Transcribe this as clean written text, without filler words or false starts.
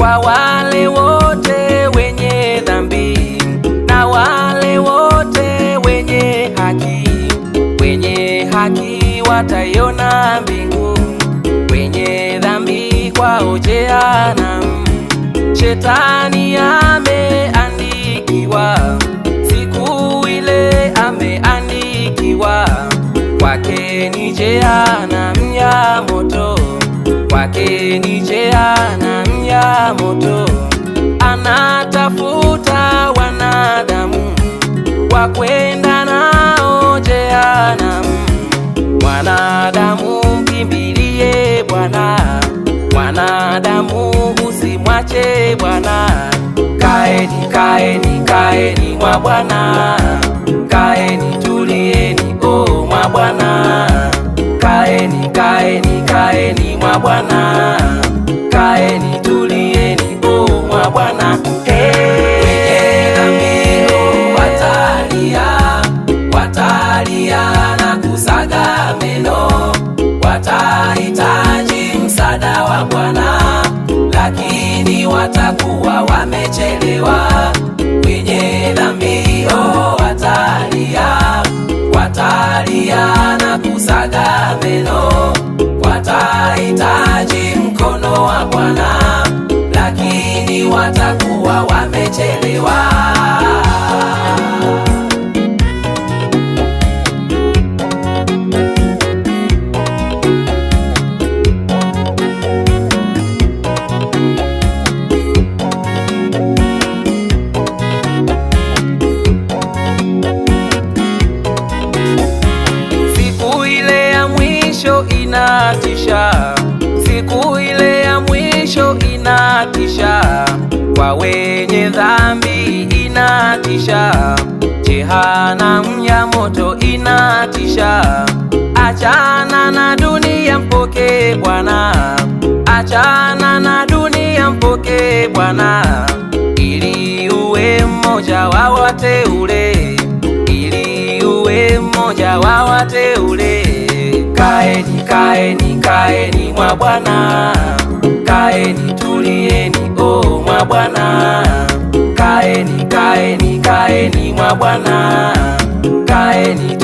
kwa wale wote wenye dhambi na wale wote wenye haki. Wenye haki wataiona mbingu, wenye dhambi kwao jehanamu. Shetani ameandikiwa, siku ile ameandikiwa, kwake ni jehanamu ya moto, kwake ni jehanamu ya moto. Anatafuta wanadamu wa kwenda nao jehanamu. Mwanadamu mkimbilie Bwana, mwanadamu usimwache Bwana. Kaeni, kaeni, kaeni mwa Bwana, kaeni tulieni o mwa Bwana. Kaeni, kaeni, kaeni mwa Bwana, kaeni tulieni o mwa Bwana. Wenye dhambi watalia, watalia na kusaga meno, watahitaji msaada wa Bwana, lakini watakuwa wamechelewa. Wenye dhambi watalia, watalia na kusaga meno, watahitaji mkono wa Bwana, lakini watakuwa wamechelewa. Inatisha, siku ile ya mwisho inatisha, kwa wenye dhambi inatisha, jehanamu ya moto inatisha. Achana na dunia, mpokee Bwana, achana na dunia, mpokee Bwana, ili uwe mmoja wa wateule, ili uwe mmoja wa wateule. Kaeni, kaeni, kaeni mwa Bwana, kaeni tulieni o mwa Bwana. Kaeni, kaeni, kaeni mwa Bwana, kaeni